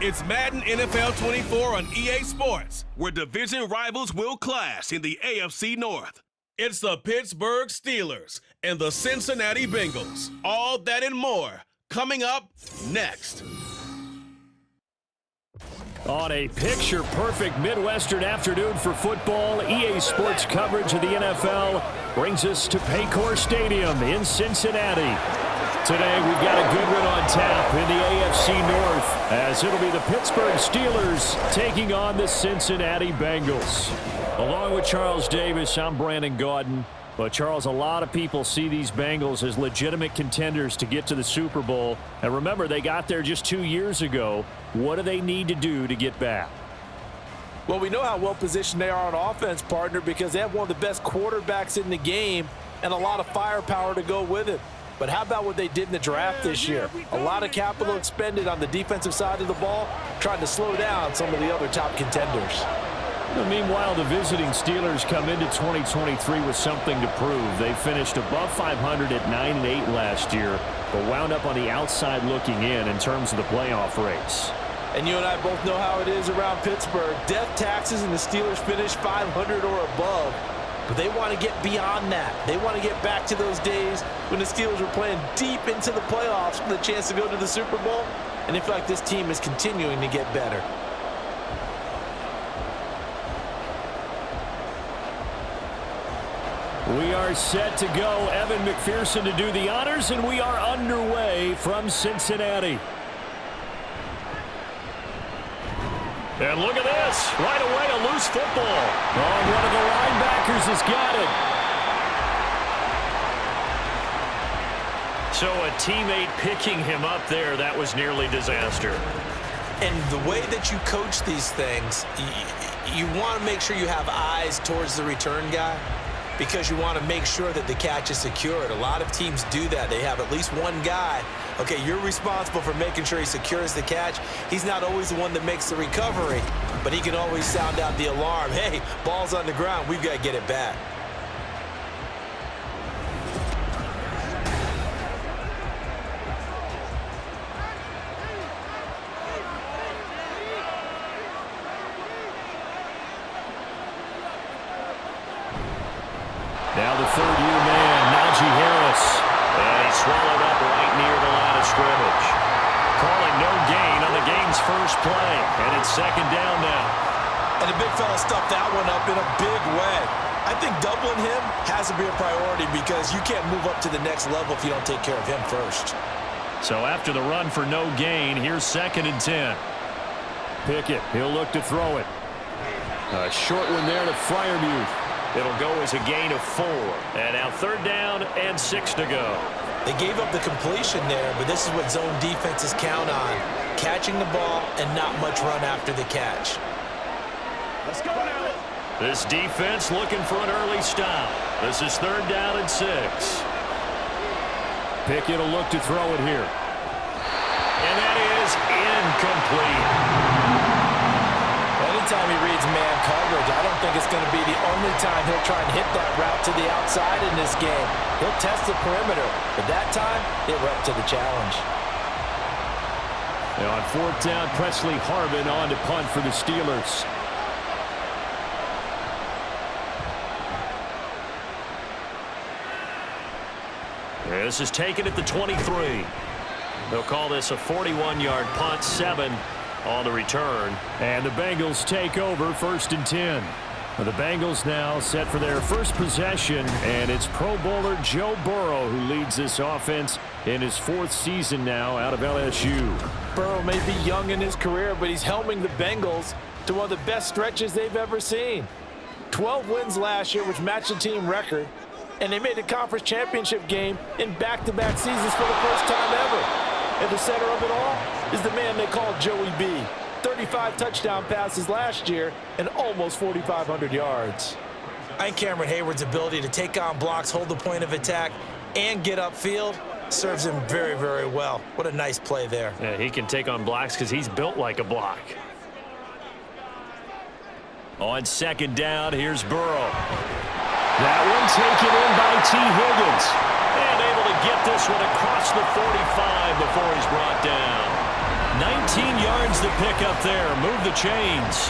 It's Madden NFL 24 on EA Sports, where division rivals will clash in the AFC North. It's the Pittsburgh Steelers and the Cincinnati Bengals. All that and more coming up next. On a picture-perfect Midwestern afternoon for football, EA Sports coverage of the NFL brings us to Paycor Stadium in Cincinnati. Today, we've got a good one on tap in the AFC North, as it'll be the Pittsburgh Steelers taking on the Cincinnati Bengals. Along with Charles Davis, I'm Brandon Gaudin. But, Charles, a lot of people see these Bengals as legitimate contenders to get to the Super Bowl. And remember, they got there just 2 years ago. What do they need to do to get back? Well, we know how well-positioned they are on offense, partner, because they have one of the best quarterbacks in the game and a lot of firepower to go with it. But how about what they did in the draft this year? A lot of capital expended on the defensive side of the ball, trying to slow down some of the other top contenders. Well, meanwhile, the visiting Steelers come into 2023 with something to prove. They finished above 500 at 9-8 last year, but wound up on the outside looking in terms of the playoff race. And you and I both know how it is around Pittsburgh. Death taxes and the Steelers finish 500 or above. But they want to get beyond that. They want to get back to those days when the Steelers were playing deep into the playoffs with a chance to go to the Super Bowl. And they feel like this team is continuing to get better. We are set to go. Evan McPherson to do the honors, and we are underway from Cincinnati. And look at this. Right away, a loose football. Oh, one of the linebackers has got it. So a teammate picking him up there, that was nearly disaster. And the way that you coach these things, you want to make sure you have eyes towards the return guy, because you want to make sure that the catch is secured. A lot of teams do that. They have at least one guy. Okay, you're responsible for making sure he secures the catch. He's not always the one that makes the recovery, but he can always sound out the alarm. Hey, ball's on the ground. We've got to get it back. Now the third-year man, Najee Harris. And he swallowed up right near the line of scrimmage. Calling no gain on the game's first play. And it's second down now. And the big fella stuffed that one up in a big way. I think doubling him has to be a priority, because you can't move up to the next level if you don't take care of him first. So after the run for no gain, here's 2nd and 10. Pickett, he'll look to throw it. A short one there to Freiermuth. It'll go as a gain of 4. And now 3rd down and 6 to go. They gave up the completion there, but this is what zone defenses count on. Catching the ball and not much run after the catch. Let's go now. This defense looking for an early stop. This is 3rd down and 6. Pickett will look to throw it here. And that is incomplete. Anytime he reads man coverage, I don't think it's going to be the only time he'll try and hit that route to the outside in this game. He'll test the perimeter, but that time, they were up to the challenge. Now on 4th down, Presley Harvin on to punt for the Steelers. This is taken at the 23. They'll call this a 41-yard punt, 7 on the return. And the Bengals take over 1st and 10. The Bengals now set for their first possession, and it's Pro Bowler Joe Burrow who leads this offense in his 4th season now out of LSU. Burrow may be young in his career, but he's helming the Bengals to one of the best stretches they've ever seen. 12 wins last year, which matched the team record, and they made the conference championship game in back-to-back seasons for the first time ever. At the center of it all is the man they call Joey B. 35 touchdown passes last year and almost 4,500 yards. And Cameron Hayward's ability to take on blocks, hold the point of attack, and get upfield serves him very, very well. What a nice play there. Yeah, he can take on blocks because he's built like a block. On 2nd down, here's Burrow. That one taken in by T. Higgins. And able to get this one across the 45 before he's brought down. 19 yards to pick up there. Move the chains.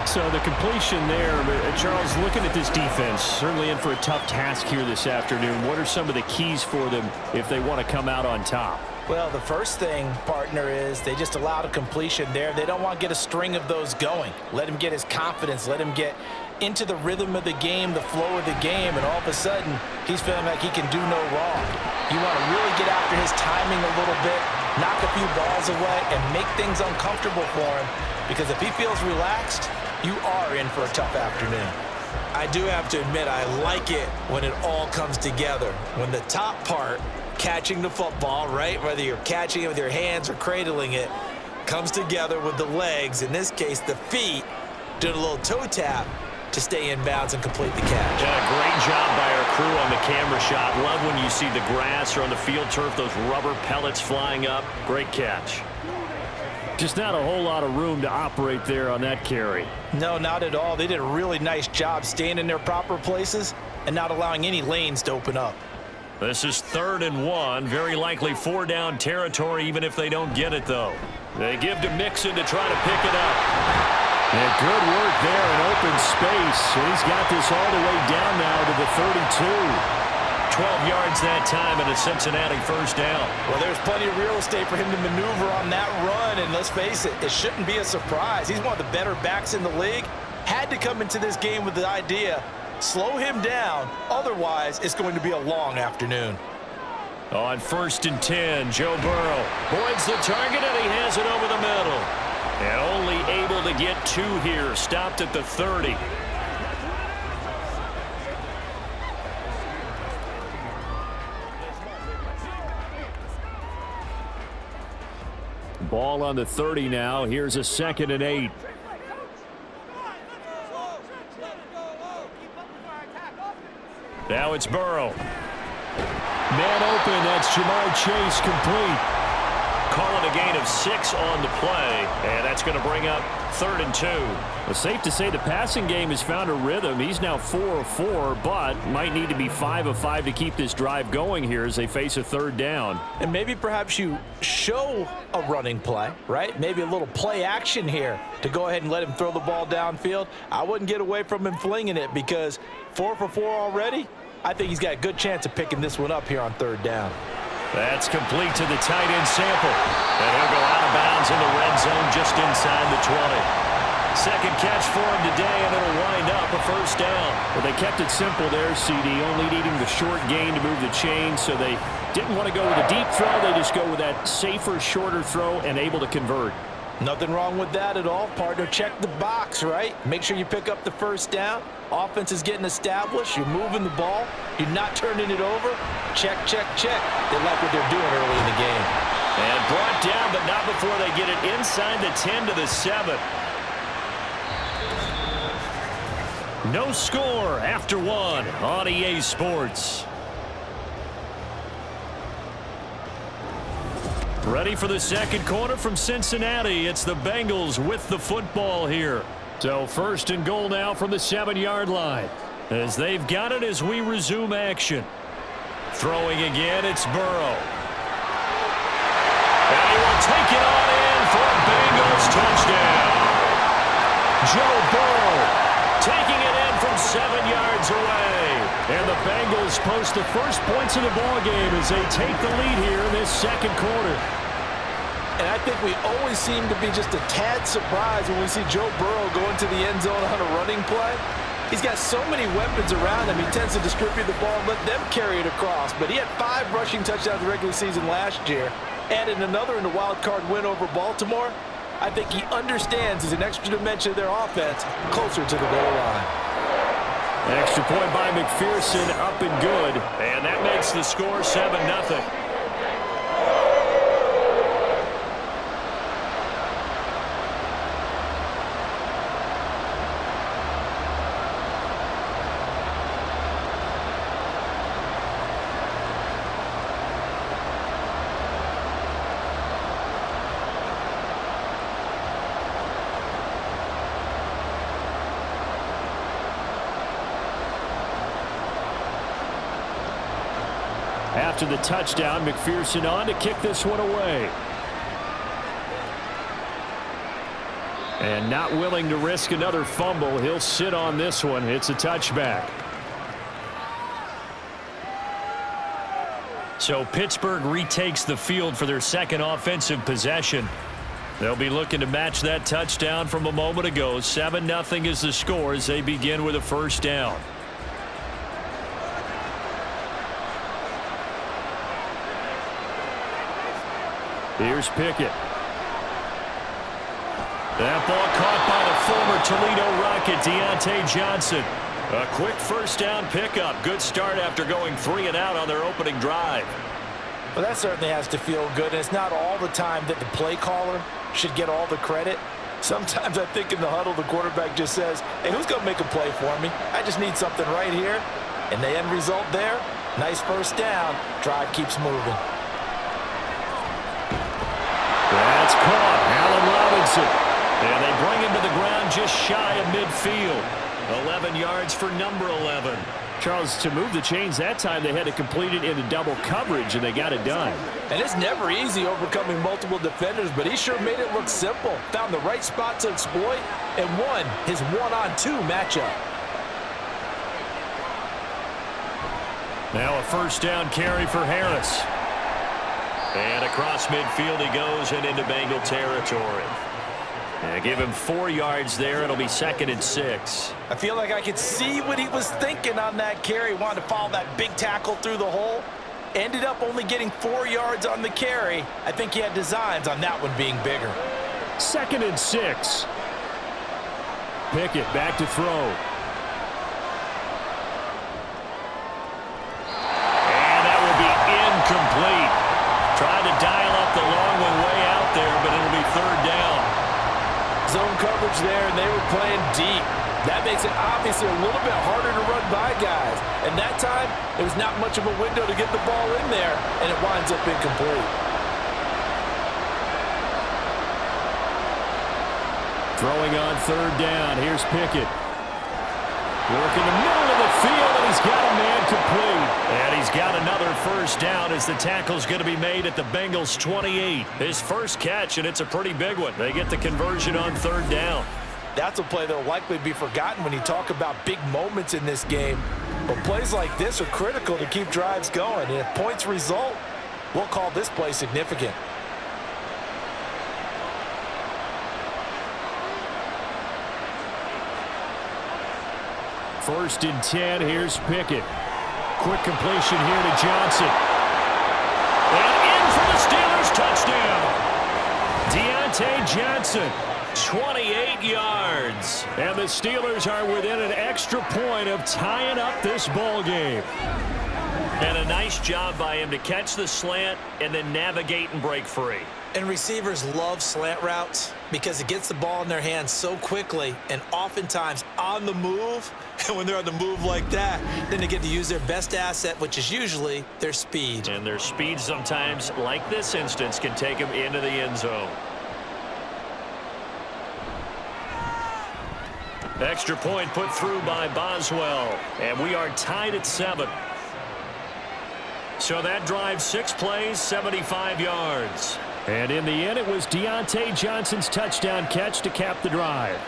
So the completion there, Charles, looking at this defense, certainly in for a tough task here this afternoon. What are some of the keys for them if they want to come out on top? Well, the first thing, partner, is they just allowed a completion there. They don't want to get a string of those going. Let him get his confidence. Let him get into the rhythm of the game, the flow of the game, and all of a sudden, he's feeling like he can do no wrong. You want to really get after his timing a little bit, knock a few balls away, and make things uncomfortable for him, because if he feels relaxed, you are in for a tough afternoon. I do have to admit, I like it when it all comes together. When the top part, catching the football, right, whether you're catching it with your hands or cradling it, comes together with the legs, in this case the feet, doing a little toe tap to stay in bounds and complete the catch. Yeah, great job by our crew on the camera shot. Love when you see the grass or on the field turf, those rubber pellets flying up. Great catch. Just not a whole lot of room to operate there on that carry. No, not at all. They did a really nice job staying in their proper places and not allowing any lanes to open up. This is 3rd and 1. Very likely 4-down territory, even if they don't get it, though. They give to Mixon to try to pick it up. And good work there in open space. He's got this all the way down now to the 32. 12 yards that time and a Cincinnati 1st down. Well, there's plenty of real estate for him to maneuver on that run, and let's face it, it shouldn't be a surprise. He's one of the better backs in the league. Had to come into this game with the idea, slow him down, otherwise it's going to be a long afternoon. On 1st and 10, Joe Burrow points the target, and he has it over the middle. And only able to get 2 here, stopped at the 30. Ball on the 30 now. Here's a 2nd and 8. Now it's Burrow. Man open. That's Jamar Chase complete. Calling a gain of 6 on the play, and that's going to bring up 3rd and 2. Well, safe to say the passing game has found a rhythm. He's now 4 of 4, but might need to be 5 of 5 to keep this drive going here as they face a 3rd down. And maybe perhaps you show a running play, right? Maybe a little play action here to go ahead and let him throw the ball downfield. I wouldn't get away from him flinging it, because 4 for 4 already, I think he's got a good chance of picking this one up here on 3rd down. That's complete to the tight end Sample. And he'll go out of bounds in the red zone just inside the 20. Second catch for him today, and it'll wind up a 1st down. Well, they kept it simple there, CD, only needing the short gain to move the chains, so they didn't want to go with a deep throw. They just go with that safer, shorter throw and able to convert. Nothing wrong with that at all, partner. Check the box, right? Make sure you pick up the 1st down. Offense is getting established. You're moving the ball. You're not turning it over. Check, check, check. They like what they're doing early in the game. And brought down, but not before they get it inside the 10 to the 7. No score after 1 on EA Sports. Ready for the 2nd quarter from Cincinnati. It's the Bengals with the football here. So 1st and goal now from the 7-yard line, as they've got it as we resume action. Throwing again, it's Burrow. And he will take it on in for a Bengals touchdown. Joe Burrow taking it in from 7 yards away. And the Bengals post the first points of the ballgame as they take the lead here in this 2nd quarter. And I think we always seem to be just a tad surprised when we see Joe Burrow go into the end zone on a running play. He's got so many weapons around him. He tends to distribute the ball and let them carry it across. But he had 5 rushing touchdowns in the regular season last year. Added another in the wild card win over Baltimore. I think he understands as an extra dimension of their offense closer to the goal line. Extra point by McPherson, up and good. And that makes the score 7-0. After the touchdown, McPherson on to kick this one away. And not willing to risk another fumble. He'll sit on this one. It's a touchback. So Pittsburgh retakes the field for their second offensive possession. They'll be looking to match that touchdown from a moment ago. 7-0 is the score as they begin with a first down. Here's Pickett. That ball caught by the former Toledo Rocket, Deontay Johnson. A quick first down pickup. Good start after going 3 and out on their opening drive. Well, that certainly has to feel good. And it's not all the time that the play caller should get all the credit. Sometimes I think in the huddle, the quarterback just says, hey, who's going to make a play for me? I just need something right here. And the end result there, nice first down. Drive keeps moving. That's caught. Allen Robinson. And they bring him to the ground just shy of midfield. 11 yards for number 11. Charles, to move the chains that time, they had to complete it into double coverage, and they got it done. And it's never easy overcoming multiple defenders, but he sure made it look simple. Found the right spot to exploit and won his 1-on-2 matchup. Now a first down carry for Harris. And across midfield he goes and into Bengal territory. And give him 4 yards there. It'll be 2nd and 6. I feel like I could see what he was thinking on that carry. Wanted to follow that big tackle through the hole. Ended up only getting 4 yards on the carry. I think he had designs on that one being bigger. 2nd and 6. Pickett back to throw. And that will be incomplete. Tried to dial up the long one way out there, but it'll be 3rd down. Zone coverage there, and they were playing deep. That makes it obviously a little bit harder to run by guys. And that time, it was not much of a window to get the ball in there, and it winds up incomplete. Throwing on 3rd down. Here's Pickett. Working the middle of the field, and he's got a man complete. And he's got another first down as the tackle's going to be made at the Bengals' 28. His first catch, and it's a pretty big one. They get the conversion on 3rd down. That's a play that will likely be forgotten when you talk about big moments in this game. But plays like this are critical to keep drives going. And if points result, we'll call this play significant. First and 10, here's Pickett. Quick completion here to Johnson. And in for the Steelers, touchdown. Deontay Johnson, 28 yards. And the Steelers are within an extra point of tying up this ball game. And a nice job by him to catch the slant and then navigate and break free. And receivers love slant routes because it gets the ball in their hands so quickly and oftentimes on the move. And when they're on the move like that, then they get to use their best asset, which is usually their speed. And their speed sometimes, like this instance, can take them into the end zone. Extra point put through by Boswell. And we are tied at 7. So that drive, 6 plays, 75 yards. And in the end, it was Deontay Johnson's touchdown catch to cap the drive.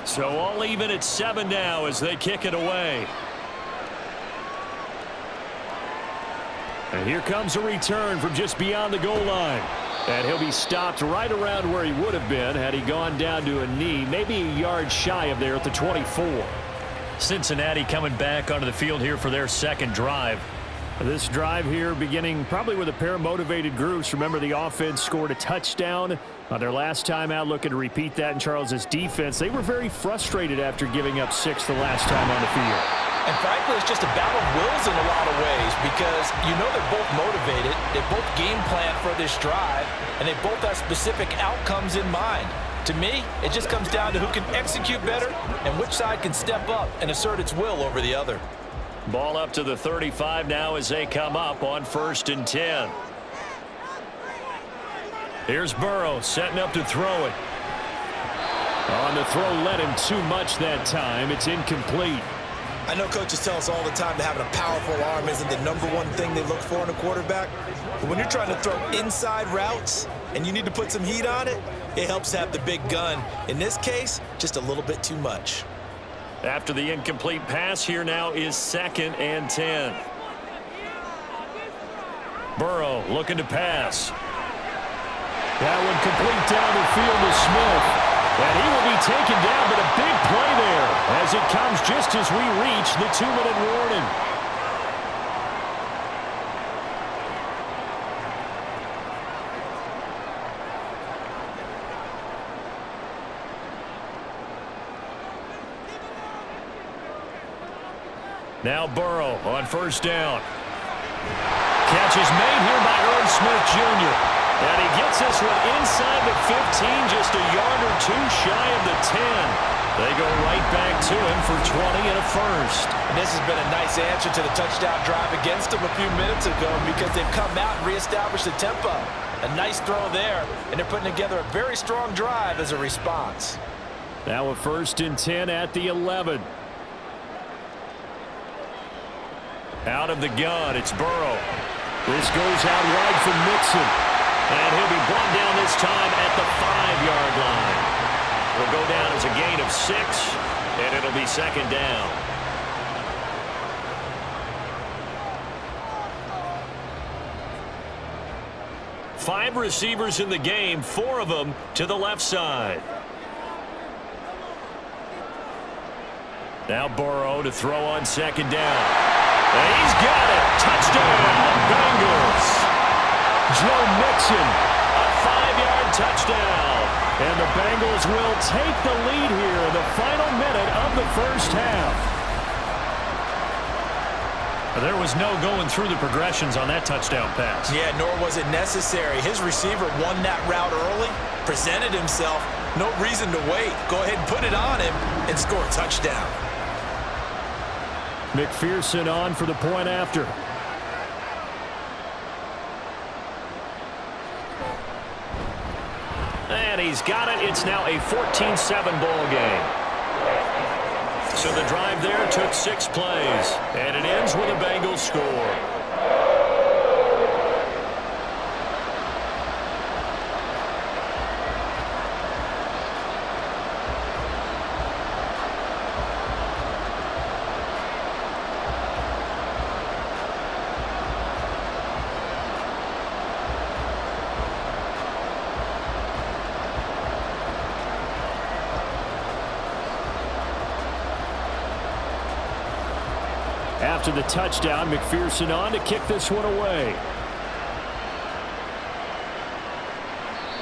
So all even at 7 now as they kick it away. And here comes a return from just beyond the goal line. And he'll be stopped right around where he would have been had he gone down to a knee, maybe a yard shy of there at the 24. Cincinnati coming back onto the field here for their second drive. This drive here beginning probably with a pair of motivated groups. Remember, the offense scored a touchdown on their last time out, looking to repeat that in Charles's defense. They were very frustrated after giving up 6 the last time on the field. And frankly, it's just a battle of wills in a lot of ways because you know they're both motivated, they both game plan for this drive, and they both have specific outcomes in mind. To me, it just comes down to who can execute better and which side can step up and assert its will over the other. Ball up to the 35 now as they come up on 1st and 10. Here's Burrow setting up to throw it. On the throw, led him too much that time. It's incomplete. I know coaches tell us all the time that having a powerful arm isn't the #1 thing they look for in a quarterback. But when you're trying to throw inside routes and you need to put some heat on it, it helps to have the big gun. In this case, just a little bit too much. After the incomplete pass, here now is 2nd and 10. Burrow looking to pass. That one complete down the field to Smith. And he will be taken down, but a big play there as it comes just as we reach the 2-minute warning. Now Burrow on 1st down. Catch is made here by Irv Smith Jr. And he gets this one inside the 15, just a yard or two shy of the 10. They go right back to him for 20 and a first. And this has been a nice answer to the touchdown drive against them a few minutes ago because they've come out and reestablished the tempo. A nice throw there, and they're putting together a very strong drive as a response. Now a 1st and 10 at the 11. Out of the gun, it's Burrow. This goes out wide for Mixon. And he'll be brought down this time at the 5-yard line. Will go down as a gain of 6, and it'll be 2nd down. Five receivers in the game, 4 of them to the left side. Now Burrow to throw on 2nd down. And he's got it. Touchdown, Bengals. Joe Mixon, a 5-yard touchdown. And the Bengals will take the lead here in the final minute of the first half. There was no going through the progressions on that touchdown pass. Yeah, nor was it necessary. His receiver won that route early, presented himself. No reason to wait. Go ahead and put it on him and score a touchdown. McPherson on for the point after. And he's got it. It's now a 14-7 ball game. So the drive there took 6 plays, and it ends with a Bengals score. After the touchdown, McPherson on to kick this one away.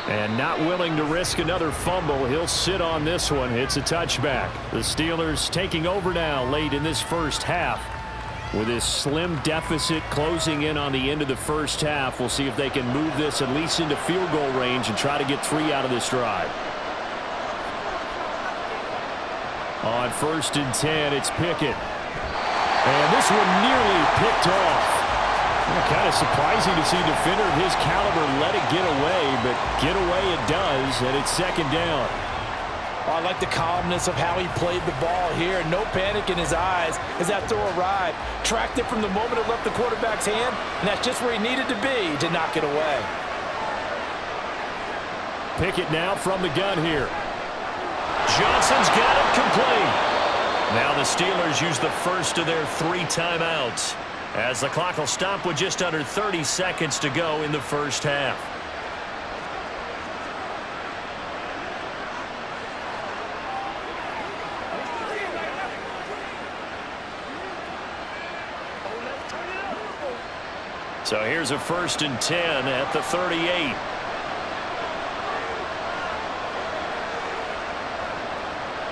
And not willing to risk another fumble, he'll sit on this one. It's a touchback. The Steelers taking over now late in this first half. With this slim deficit closing in on the end of the first half, we'll see if they can move this at least into field goal range and try to get 3 out of this drive. On 1st and 10, it's Pickett. And this one nearly picked off. Kind of surprising to see a defender of his caliber let it get away, but get away it does, and it's 2nd down. Oh, I like the calmness of how he played the ball here. No panic in his eyes as that throw arrived. Tracked it from the moment it left the quarterback's hand, and that's just where he needed to be to knock it away. Pickett now from the gun here. Johnson's got it complete. Now the Steelers use the first of their 3 timeouts as the clock will stop with just under 30 seconds to go in the first half. So here's a 1st and 10 at the 38.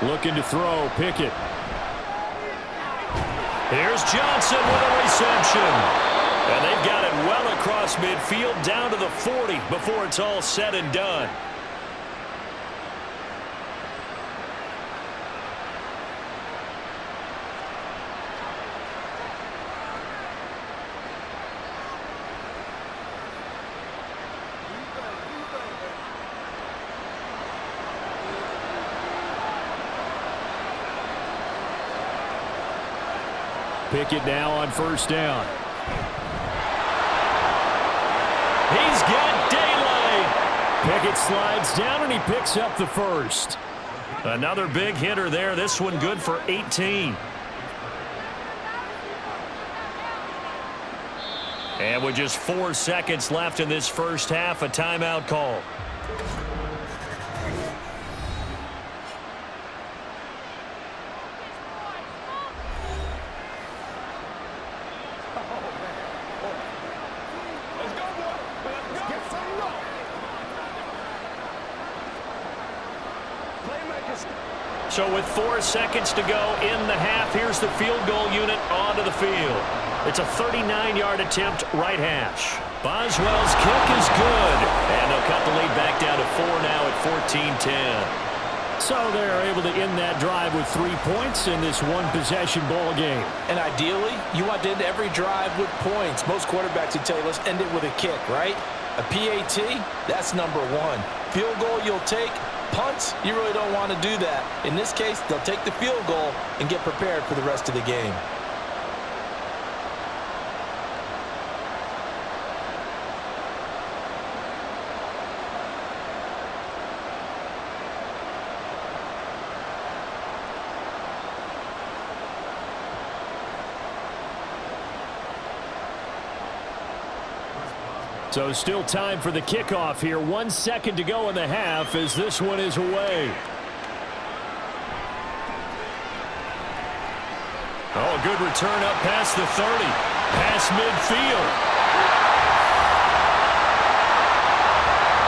Looking to throw, Pickett. Here's Johnson with a reception. And they've got it well across midfield down to the 40 before it's all said and done. Pickett now on first down. He's got daylight. Pickett slides down, and he picks up the first. Another big hitter there. This one good for 18. And with just 4 seconds left in this first half, a timeout call. So with 4 seconds to go in the half, here's the field goal unit onto the field. It's a 39-yard attempt, right hash. Boswell's kick is good. And they'll cut the lead back down to 4 now at 14-10. So they're able to end that drive with 3 points in this one-possession ball game. And ideally, you want to end every drive with points. Most quarterbacks would tell you, let's end it with a kick, right? A PAT, that's number one. Field goal you'll take. Punts, you really don't want to do that. In this case, they'll take the field goal and get prepared for the rest of the game. So still time for the kickoff here. 1 second to go in the half as this one is away. Oh, good return up past the 30. Past midfield.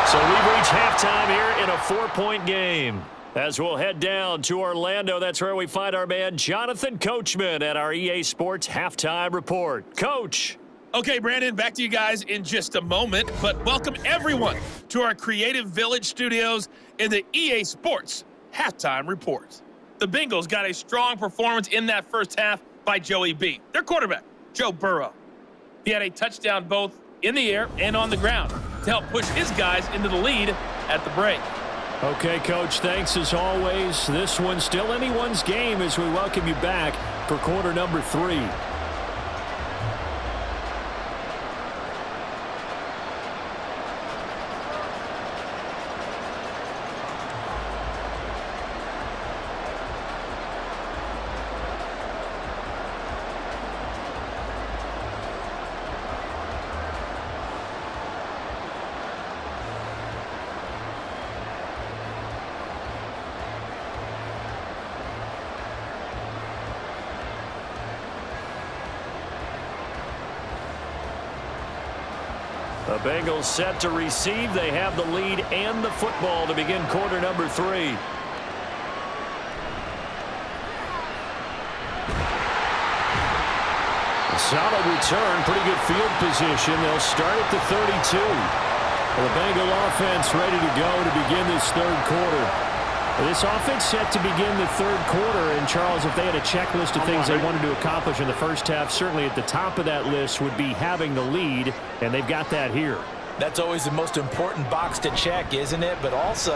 So we've reached halftime here in a 4-point game. As we'll head down to Orlando, that's where we find our man Jonathan Coachman at our EA Sports Halftime Report. Coach. Okay, Brandon, back to you guys in just a moment, but welcome everyone to our Creative Village studios in the EA Sports Halftime Report. The Bengals got a strong performance in that first half by Joey B, their quarterback, Joe Burrow. He had a touchdown both in the air and on the ground to help push his guys into the lead at the break. Okay, Coach, thanks as always. This one's still anyone's game as we welcome you back for quarter number 3. The Bengals set to receive. They have the lead and the football to begin quarter number 3. A solid return, pretty good field position. They'll start at the 32. Well, the Bengal offense ready to go to begin this third quarter. This offense set to begin the third quarter, and Charles, if they had a checklist of things they wanted to accomplish in the first half, certainly at the top of that list would be having the lead, and they've got that here. That's always the most important box to check, isn't it? But also,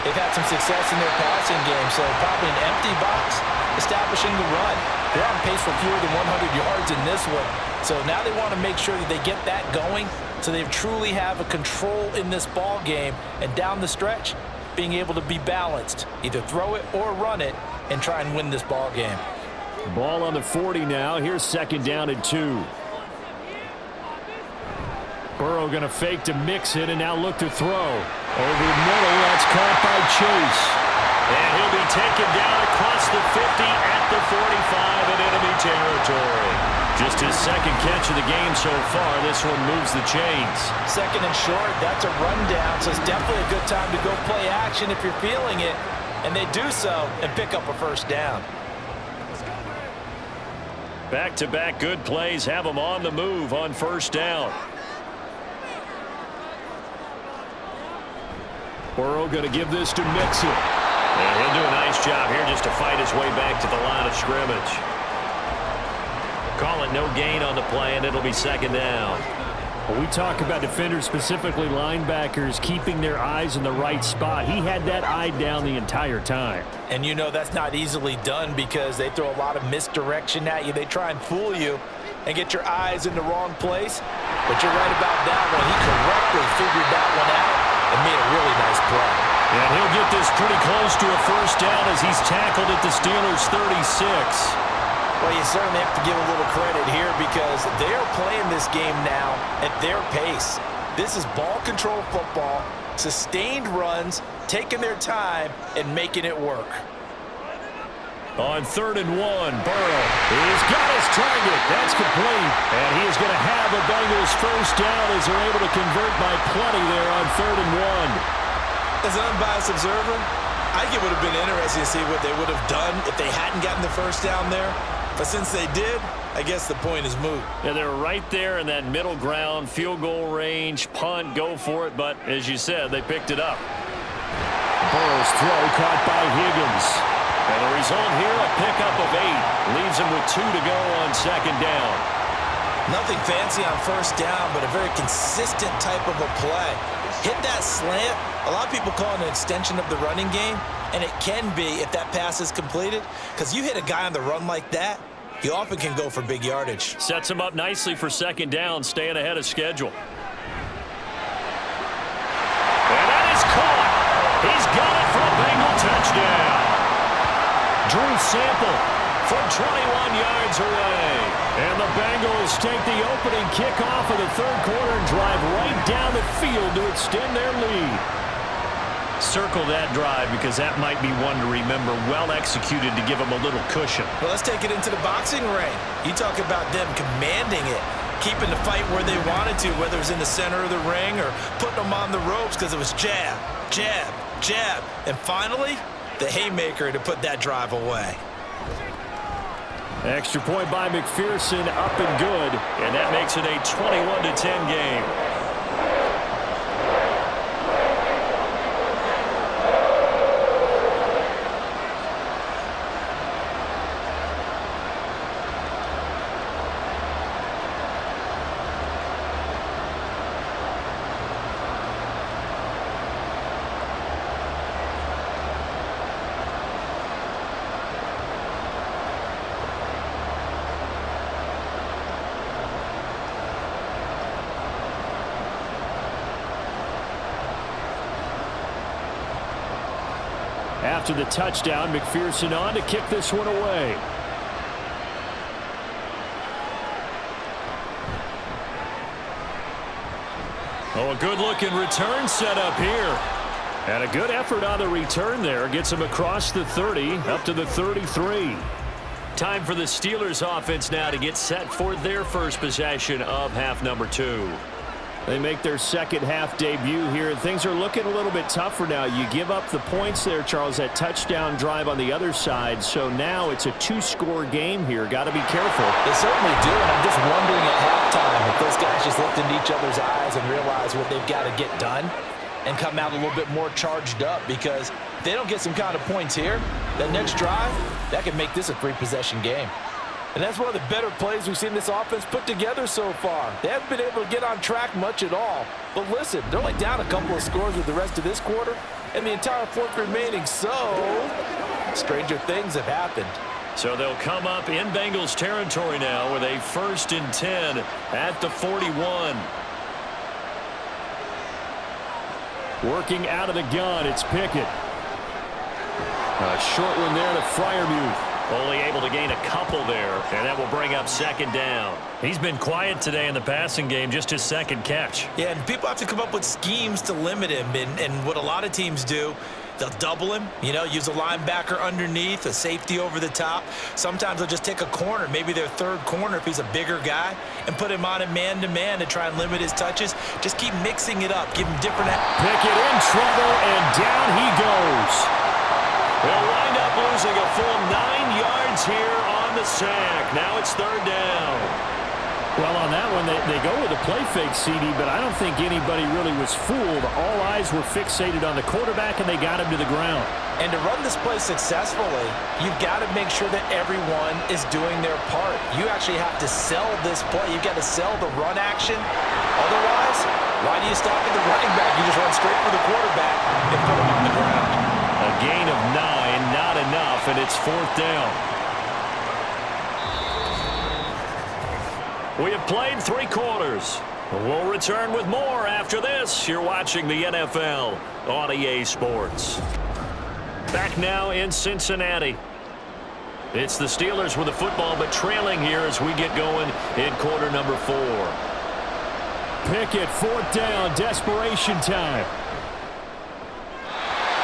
they've had some success in their passing game, so probably an empty box establishing the run. They're on pace for fewer than 100 yards in this one, so now they want to make sure that they get that going so they truly have a control in this ball game, and down the stretch, being able to be balanced, either throw it or run it, and try and win this ball game. Ball on the 40 now. Here's second down and 2. Burrow going to fake to mix it and now look to throw. Over the middle, that's caught by Chase. And he'll be taken down across the 50 at the 45 in enemy territory. Just his second catch of the game so far. This one moves the chains. Second and short, that's a rundown, so it's definitely a good time to go play action if you're feeling it. And they do so and pick up a first down. Back-to-back good plays have them on the move on first down. Burrow going to give this to Mixon. And he'll do a nice job here just to fight his way back to the line of scrimmage. Call it no gain on the play, and it'll be second down. When we talk about defenders, specifically linebackers, keeping their eyes in the right spot, he had that eye down the entire time. And you know that's not easily done because they throw a lot of misdirection at you. They try and fool you and get your eyes in the wrong place. But you're right about that one. He correctly figured that one out and made a really nice play. And he'll get this pretty close to a first down as he's tackled at the Steelers' 36. Well, you certainly have to give a little credit here because they're playing this game now at their pace. This is ball control football, sustained runs, taking their time, and making it work. On 3rd and 1, Burrow, he's got his target. That's complete. And he is going to have a Bengals first down as they're able to convert by plenty there on 3rd and 1. As an unbiased observer, I think it would have been interesting to see what they would have done if they hadn't gotten the first down there. But since they did, I guess the point is moot. Yeah, they're right there in that middle ground, field goal range, punt, go for it. But as you said, they picked it up. Burrow's throw caught by Higgins. And the result here, a pickup of 8. Leaves him with 2 to go on 2nd down. Nothing fancy on first down, but a very consistent type of a play. Hit that slant. A lot of people call it an extension of the running game, and it can be if that pass is completed, because you hit a guy on the run like that, you often can go for big yardage. Sets him up nicely for 2nd down, staying ahead of schedule. And that is caught. He's got it for a Bengal touchdown. Drew Sample from 21 yards away. And the Bengals take the opening kickoff of the 3rd quarter and drive right down the field to extend their lead. Circle that drive because that might be one to remember. Well executed to give them a little cushion. Well, let's take it into the boxing ring. You talk about them commanding it, keeping the fight where they wanted to, whether it was in the center of the ring or putting them on the ropes because it was jab, jab, jab. And finally, the haymaker to put that drive away. Extra point by McPherson, up and good. And that makes it a 21-10 game. After the touchdown, McPherson on to kick this one away. Oh, a good-looking return set up here. And a good effort on the return there. Gets him across the 30, up to the 33. Time for the Steelers offense now to get set for their first possession of half number 2. They make their second half debut here, and things are looking a little bit tougher now. You give up the points there, Charles, that touchdown drive on the other side. So now it's a 2-score game here. Got to be careful. They certainly do, and I'm just wondering at halftime if those guys just looked into each other's eyes and realized what they've got to get done and come out a little bit more charged up, because if they don't get some kind of points here, that next drive, that could make this a 3-possession game. And that's one of the better plays we've seen this offense put together so far. They haven't been able to get on track much at all. But listen, they're only down a couple of scores with the rest of this quarter and the entire 4th remaining. So, stranger things have happened. So they'll come up in Bengals territory now with a 1st and 10 at the 41. Working out of the gun, it's Pickett. A short one there to Freiermuth. Only able to gain a couple there, and that will bring up 2nd down. He's been quiet today in the passing game, just his 2nd catch. Yeah, and people have to come up with schemes to limit him, and what a lot of teams do, they'll double him, use a linebacker underneath, a safety over the top. Sometimes they'll just take a corner, maybe their 3rd corner if he's a bigger guy, and put him on a man-to-man to try and limit his touches. Just keep mixing it up, give him different... Pickett in trouble, and down he goes. They'll wind up losing a full 9 yards here on the sack. Now it's 3rd down. Well, on that one, they go with a play fake, CD, but I don't think anybody really was fooled. All eyes were fixated on the quarterback, and they got him to the ground. And to run this play successfully, you've got to make sure that everyone is doing their part. You actually have to sell this play. You've got to sell the run action. Otherwise, why do you stop at the running back? You just run straight for the quarterback and put him on the ground. A gain of 9, not enough, and it's 4th down. We have played 3 quarters. We'll return with more after this. You're watching the NFL on EA Sports. Back now in Cincinnati. It's the Steelers with the football, but trailing here as we get going in quarter number 4. Pickett, 4th down, desperation time.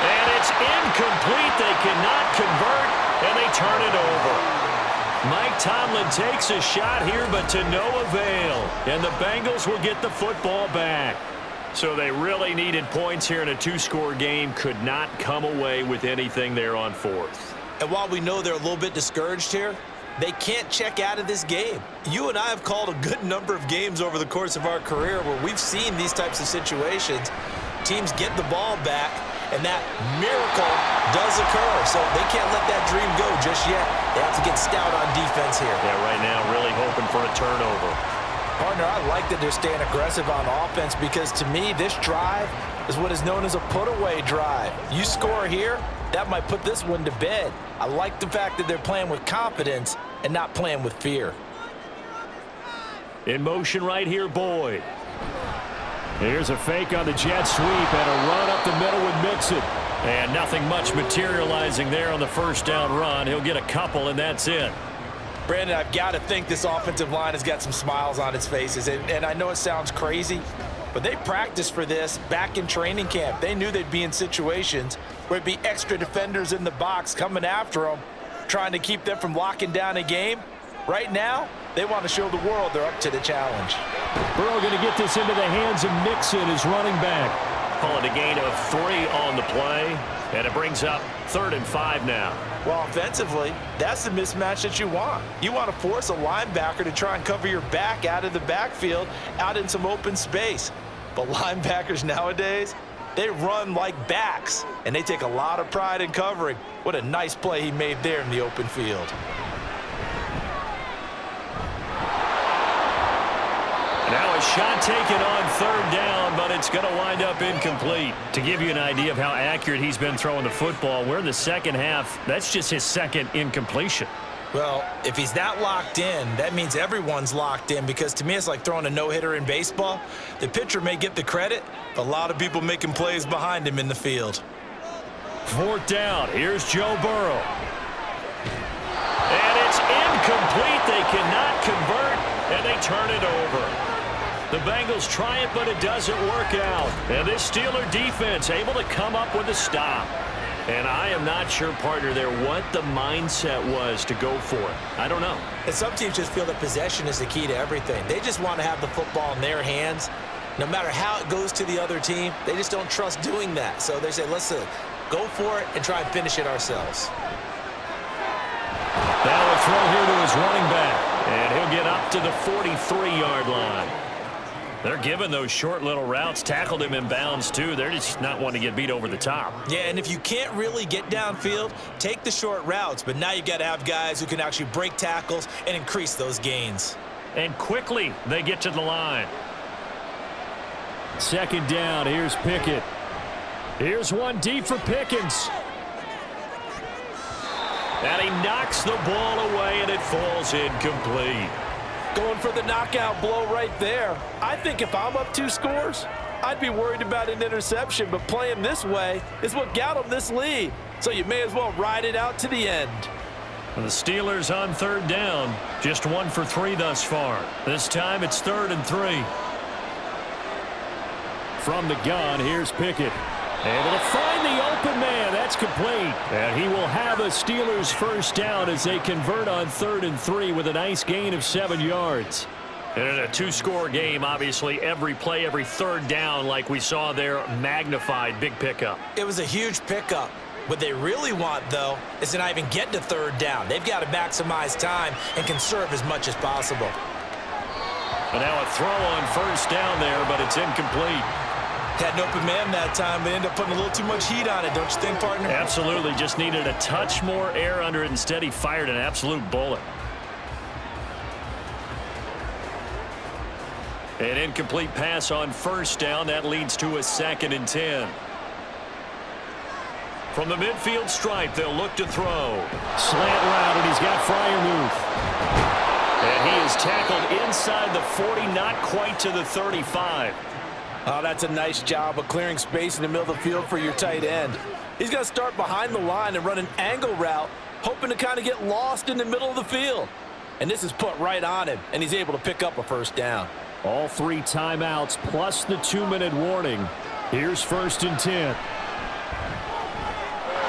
And it's incomplete. They cannot convert, and they turn it over. Mike Tomlin takes a shot here, but to no avail. And the Bengals will get the football back. So they really needed points here in a 2-score game. Could not come away with anything there on 4th. And while we know they're a little bit discouraged here, they can't check out of this game. You and I have called a good number of games over the course of our career where we've seen these types of situations. Teams get the ball back, and that miracle does occur. So they can't let that dream go just yet. They have to get stout on defense here. Yeah, right now really hoping for a turnover. Partner, I like that they're staying aggressive on offense because to me, this drive is what is known as a put-away drive. You score here, that might put this one to bed. I like the fact that they're playing with confidence and not playing with fear. In motion right here, Boyd. Here's a fake on the jet sweep and a run up the middle with Mixon. And nothing much materializing there on the 1st down run. He'll get a couple, and that's it. Brandon, I've got to think this offensive line has got some smiles on its faces. And I know it sounds crazy, but they practiced for this back in training camp. They knew they'd be in situations where it'd be extra defenders in the box coming after them, trying to keep them from locking down a game. Right now, they want to show the world they're up to the challenge. Burrow going to get this into the hands of Mixon, his running back. Call it a gain of 3 on the play, and it brings up 3rd and 5 now. Well, offensively, that's the mismatch that you want. You want to force a linebacker to try and cover your back out of the backfield, out in some open space. But linebackers nowadays, they run like backs, and they take a lot of pride in covering. What a nice play he made there in the open field. Now a shot taken on 3rd down, but it's going to wind up incomplete. To give you an idea of how accurate he's been throwing the football, we're in the 2nd half. That's just his 2nd incompletion. Well, if he's that locked in, that means everyone's locked in because to me it's like throwing a no-hitter in baseball. The pitcher may get the credit, but a lot of people making plays behind him in the field. 4th down. Here's Joe Burrow. And it's incomplete. They cannot convert, and they turn it over. The Bengals try it, but it doesn't work out. And this Steeler defense able to come up with a stop. And I am not sure, partner, there what the mindset was to go for it. I don't know. And some teams just feel that possession is the key to everything. They just want to have the football in their hands. No matter how it goes to the other team, they just don't trust doing that. So they say, let's go for it and try and finish it ourselves. Now a throw here to his running back. And he'll get up to the 43-yard line. They're giving those short little routes. Tackled him in bounds, too. They're just not wanting to get beat over the top. Yeah, and if you can't really get downfield, take the short routes. But now you've got to have guys who can actually break tackles and increase those gains. And quickly they get to the line. 2nd down. Here's Pickett. Here's one deep for Pickens. And he knocks the ball away, and it falls incomplete. Going for the knockout blow right there. I think if I'm up 2 scores, I'd be worried about an interception, but playing this way is what got them this lead. So you may as well ride it out to the end. And the Steelers on 3rd down, just 1 for 3 thus far. This time it's 3rd and 3. From the gun, here's Pickett. Able to find the open man. That's complete. And he will have a Steelers 1st down as they convert on 3rd and 3 with a nice gain of 7 yards. And in a 2-score game, obviously, every play, every 3rd down, like we saw there, magnified. Big pickup. It was a huge pickup. What they really want, though, is to not even get to 3rd down. They've got to maximize time and conserve as much as possible. And now a throw on first down there, but it's incomplete. Had an open man that time. They ended up putting a little too much heat on it, don't you think, partner? Absolutely. Just needed a touch more air under it. Instead, he fired an absolute bullet. An incomplete pass on first down. That leads to a 2nd and 10. From the midfield stripe, they'll look to throw. Slant route, and he's got Freiermuth. And he is tackled inside the 40, not quite to the 35. Oh, that's a nice job of clearing space in the middle of the field for your tight end. He's going to start behind the line and run an angle route, hoping to kind of get lost in the middle of the field. And this is put right on him, and he's able to pick up a first down. All 3 timeouts plus the 2-minute warning. Here's 1st and 10.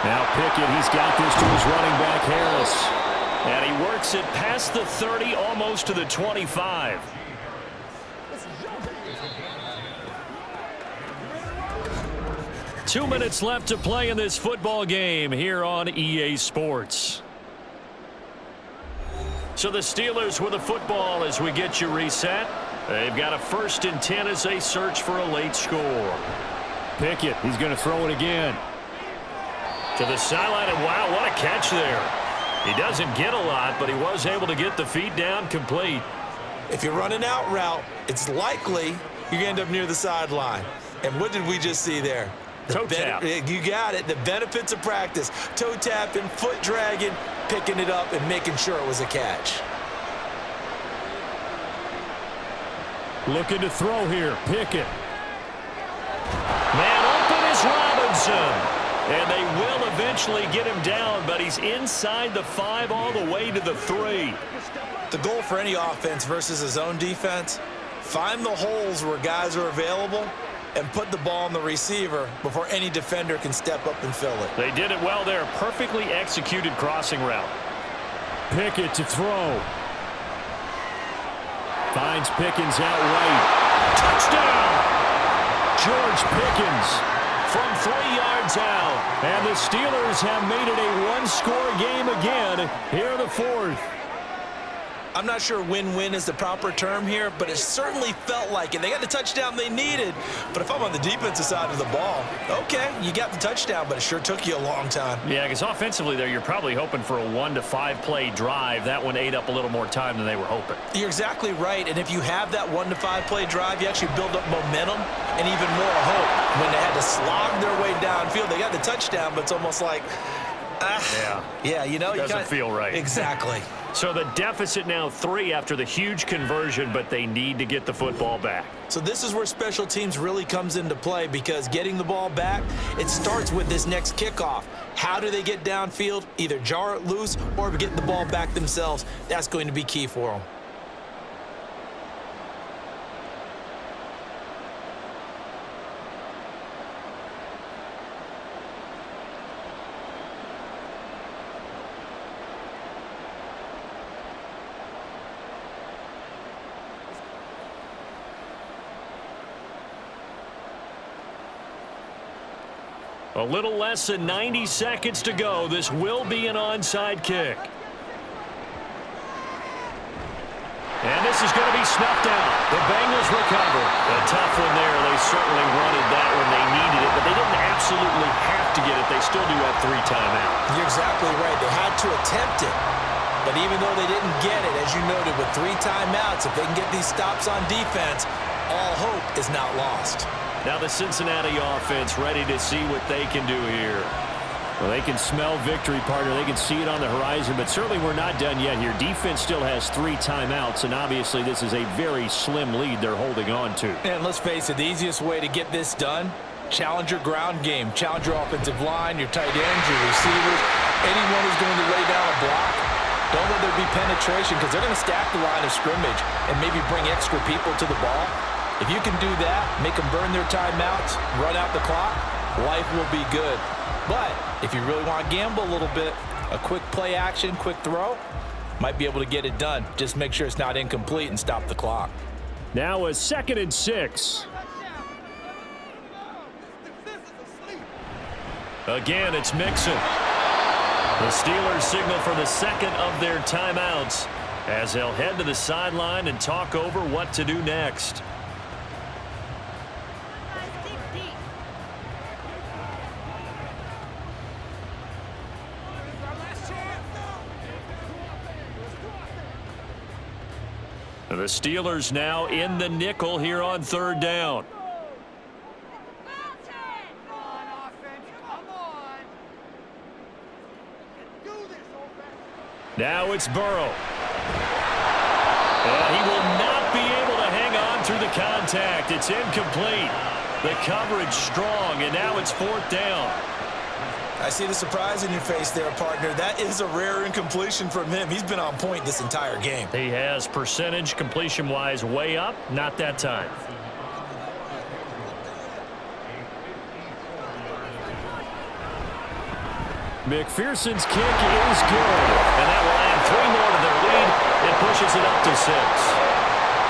Now Pickett, he's got this to his running back, Harris. And he works it past the 30, almost to the 25. Two minutes left to play in this football game here on EA Sports. So the Steelers with the football as we get you reset. They've got a 1st and 10 as they search for a late score. Pickett, he's going to throw it again. To the sideline, and wow, what a catch there. He doesn't get a lot, but he was able to get the feet down complete. If you run an out route, it's likely you're going to end up near the sideline. And what did we just see there? Toe tap. You got it. The benefits of practice. Toe tapping, foot dragging, picking it up, and making sure it was a catch. Looking to throw here. Pickett. Man open is Robinson. And they will eventually get him down, but he's inside the 5 all the way to the 3. The goal for any offense versus his own defense, find the holes where guys are available and put the ball on the receiver before any defender can step up and fill it. They did it well there. Perfectly executed crossing route. Pickett to throw. Finds Pickens out right. Touchdown! George Pickens from 3 yards out. And the Steelers have made it a one-score game again here in the 4th. I'm not sure win-win is the proper term here, but it certainly felt like it. They got the touchdown they needed, but if I'm on the defensive side of the ball, okay, you got the touchdown, but it sure took you a long time. Yeah, because offensively there, you're probably hoping for a 1 to 5 play drive. That one ate up a little more time than they were hoping. You're exactly right, and if you have that 1 to 5 play drive, you actually build up momentum and even more hope. When they had to slog their way downfield, they got the touchdown, but it's almost like, yeah, you know, doesn't feel right. Exactly. So the deficit now 3 after the huge conversion, but they need to get the football back. So this is where special teams really comes into play, because getting the ball back, it starts with this next kickoff. How do they get downfield? Either jar it loose or get the ball back themselves. That's going to be key for them. A little less than 90 seconds to go. This will be an onside kick. And this is going to be snuffed out. The Bengals recover. A tough one there. They certainly wanted that when they needed it, but they didn't absolutely have to get it. They still do have 3 timeouts. You're exactly right. They had to attempt it. But even though they didn't get it, as you noted, with 3 timeouts, if they can get these stops on defense, all hope is not lost. Now the Cincinnati offense ready to see what they can do here. Well, they can smell victory, partner. They can see it on the horizon, but certainly we're not done yet here. Defense still has 3 timeouts, and obviously this is a very slim lead they're holding on to. And let's face it, the easiest way to get this done, challenge your ground game. Challenge your offensive line, your tight ends, your receivers, anyone who's going to lay down a block. Don't let there be penetration, because they're going to stack the line of scrimmage and maybe bring extra people to the ball. If you can do that, make them burn their timeouts, run out the clock, life will be good. But if you really want to gamble a little bit, a quick play action, quick throw, might be able to get it done. Just make sure it's not incomplete and stop the clock. Now a 2nd and 6. Again, it's Mixon. The Steelers signal for the 2nd of their timeouts. as they'll head to the sideline and talk over what to do next. The Steelers now in the nickel here on 3rd down. Now it's Burrow. And he will not be able to hang on through the contact. It's incomplete. The coverage strong, and now it's 4th down. I see the surprise in your face there, partner. That is a rare incompletion from him. He's been on point this entire game. He has percentage completion-wise way up. Not that time. McPherson's kick is good, and that will add 3 more to their lead. It pushes it up to 6.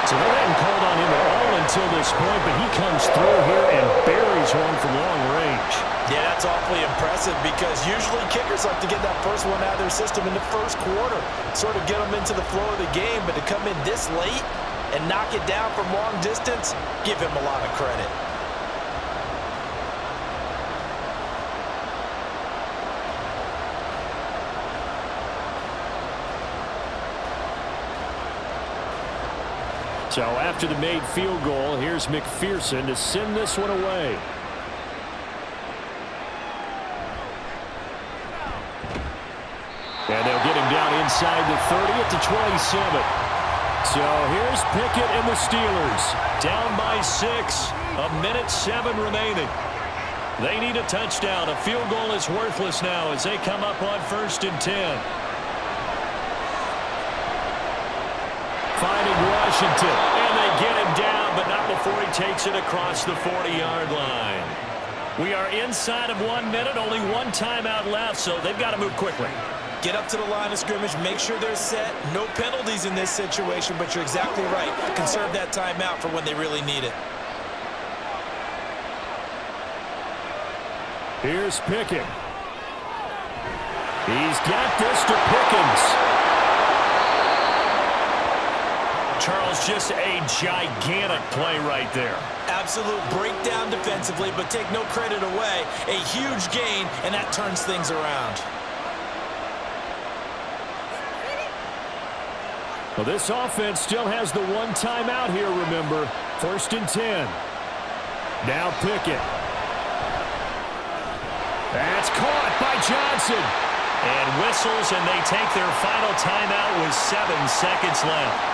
So they hadn't called on him at all until this point, but he comes through here and buries one from long range. Yeah, that's awfully impressive because usually kickers like to get that first one out of their system in the first quarter, sort of get them into the flow of the game, but to come in this late and knock it down from long distance, give him a lot of credit. So after the made field goal, here's McPherson to send this one away. And they'll get him down inside the 30 at the 27. So here's Pickett and the Steelers. Down by 6. 1:07 remaining. They need a touchdown. A field goal is worthless now as they come up on 1st and 10. Finding Washington, and they get him down, but not before he takes it across the 40-yard line. We are inside of 1 minute, only 1 timeout left, so they've got to move quickly. Get up to the line of scrimmage, make sure they're set. No penalties in this situation, but you're exactly right. Conserve that timeout for when they really need it. Here's Pickett. He's got this to Pickens. Charles, just a gigantic play right there. Absolute breakdown defensively, but take no credit away. A huge gain, and that turns things around. Well, this offense still has the 1 timeout here, remember. 1st and 10. Now Pickett. That's caught by Johnson. And whistles, and they take their final timeout with 7 seconds left.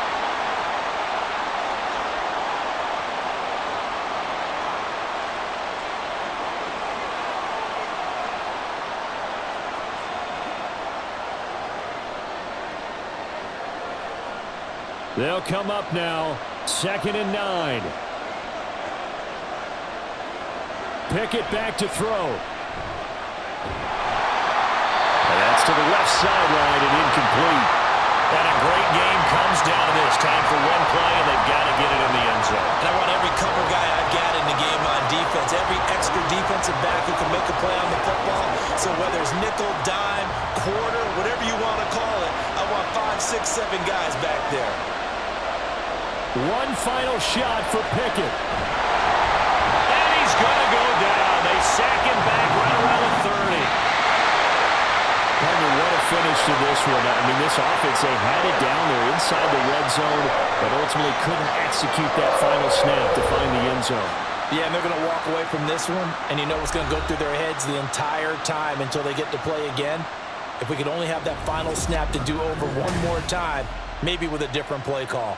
They'll come up now, 2nd and 9. Pickett back to throw. And that's to the left sideline and incomplete. And a great game comes down to this. Time for 1 play, and they've got to get it in the end zone. And I want every cover guy I've got in the game on defense, every extra defensive back who can make a play on the football. So whether it's nickel, dime, quarter, whatever you want to call it, I want 5, 6, 7 guys back there. 1 final shot for Pickett. And he's going to go down. They sack him back right around the 30. Partner, what a finish to this one. I mean, this offense, they had it down there inside the red zone, but ultimately couldn't execute that final snap to find the end zone. Yeah, and they're going to walk away from this one, and you know what's going to go through their heads the entire time until they get to play again. If we could only have that final snap to do over 1 more time, maybe with a different play call.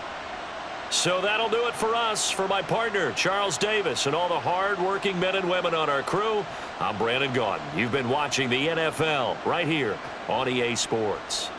So that'll do it for us. For my partner, Charles Davis, and all the hard-working men and women on our crew, I'm Brandon Gaudin. You've been watching the NFL right here on EA Sports.